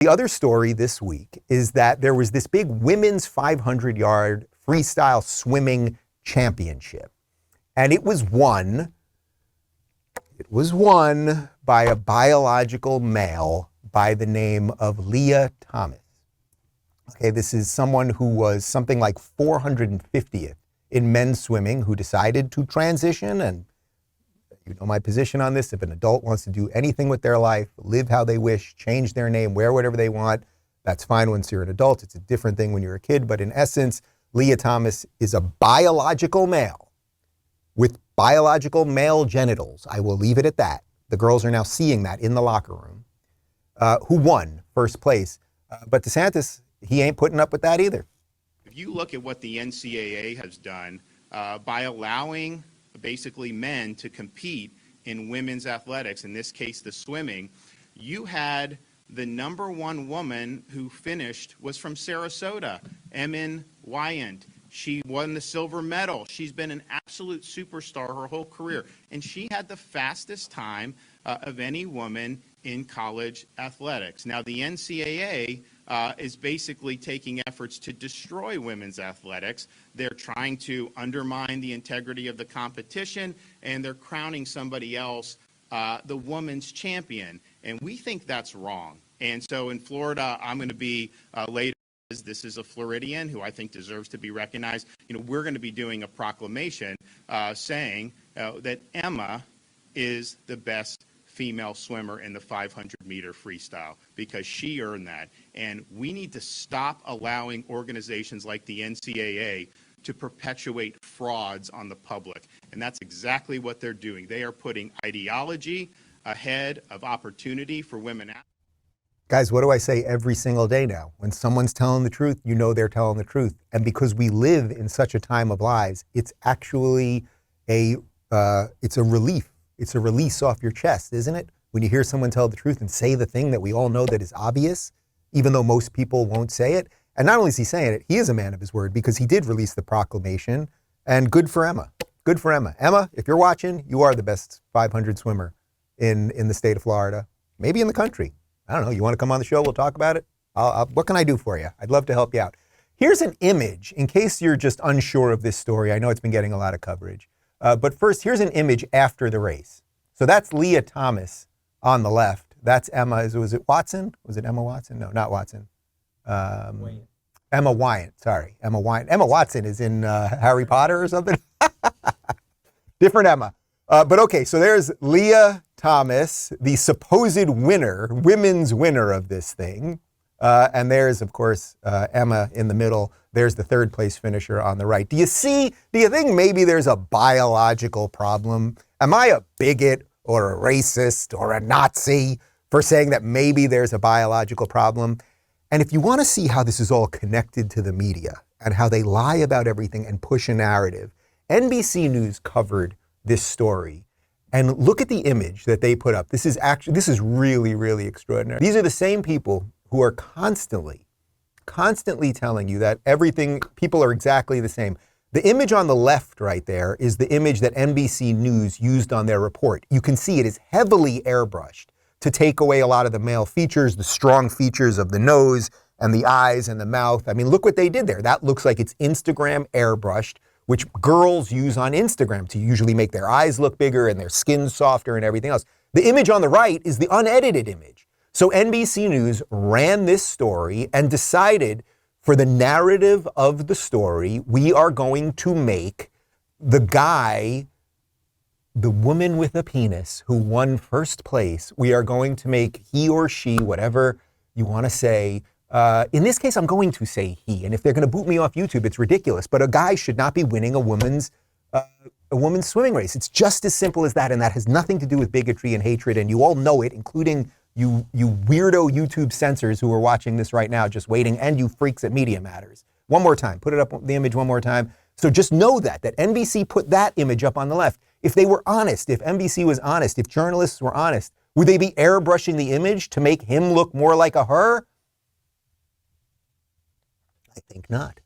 The other story this week is that there was this big women's 500-yard freestyle swimming championship. And it was won by a biological male by the name of Lia Thomas. Okay, this is someone who was something like 450th in men's swimming who decided to transition. And you know my position on this. If an adult wants to do anything with their life, live how they wish, change their name, wear whatever they want, that's fine once you're an adult. It's a different thing when you're a kid. But in essence, Lia Thomas is a biological male with biological male genitals. I will leave it at that. The girls are now seeing that in the locker room, who won first place. But DeSantis, he ain't putting up with that either. If you look at what the NCAA has done by allowing basically men to compete in women's athletics, in this case the swimming, you had the #1 woman who finished was from Sarasota, Emma Weyant. She won the silver medal. She's been an absolute superstar her whole career. And she had the fastest time of any woman in college athletics. Now, the NCAA is basically taking efforts to destroy women's athletics. They're trying to undermine the integrity of the competition, and they're crowning somebody else the women's champion. And we think that's wrong. And so in Florida, I'm going to be later. This is a Floridian who I think deserves to be recognized. You know, we're going to be doing a proclamation saying that Emma is the best female swimmer in the 500-meter freestyle because she earned that. And we need to stop allowing organizations like the NCAA to perpetuate frauds on the public. And that's exactly what they're doing. They are putting ideology ahead of opportunity for women. Guys, what do I say every single day now? When someone's telling the truth, you know they're telling the truth. And because we live in such a time of lies, it's actually it's a relief. It's a release off your chest, isn't it? When you hear someone tell the truth and say the thing that we all know that is obvious, even though most people won't say it. And not only is he saying it, he is a man of his word because he did release the proclamation. And good for Emma. Good for Emma. Emma, if you're watching, you are the best 500 swimmer in the state of Florida, maybe in the country. I don't know, you want to come on the show? We'll talk about it. What can I do for you? I'd love to help you out. Here's an image in case you're just unsure of this story. I know it's been getting a lot of coverage. But first, here's an image after the race. So that's Lia Thomas on the left. That's Emma. Was it Watson? Was it Emma Watson? No, not Watson. Emma Weyant. Sorry, Emma Weyant. Emma Watson is in Harry Potter or something. Different Emma. But okay, so there's Lia Thomas, the supposed winner, women's winner of this thing. And there's, of course, Emma in the middle. There's the third place finisher on the right. Do you think maybe there's a biological problem? Am I a bigot or a racist or a Nazi for saying that maybe there's a biological problem? And if you want to see how this is all connected to the media and how they lie about everything and push a narrative, NBC News covered this story. And look at the image that they put up. This is really, really extraordinary. These are the same people who are constantly telling you that people are exactly the same. The image on the left right there is the image that NBC News used on their report. You can see it is heavily airbrushed to take away a lot of the male features, the strong features of the nose and the eyes and the mouth. I mean, look what they did there. That looks like it's Instagram airbrushed, which girls use on Instagram to usually make their eyes look bigger and their skin softer and everything else. The image on the right is the unedited image. So NBC News ran this story and decided for the narrative of the story, we are going to make the woman with a penis who won first place, we are going to make he or she, whatever you want to say. In this case, I'm going to say he. And if they're going to boot me off YouTube, it's ridiculous. But a guy should not be winning a woman's swimming race. It's just as simple as that. And that has nothing to do with bigotry and hatred. And you all know it, including you weirdo YouTube censors who are watching this right now, just waiting, and you freaks at Media Matters. One more time. Put it up, the image one more time. So just know that NBC put that image up on the left. If they were honest, if NBC was honest, if journalists were honest, would they be airbrushing the image to make him look more like a her? I think not.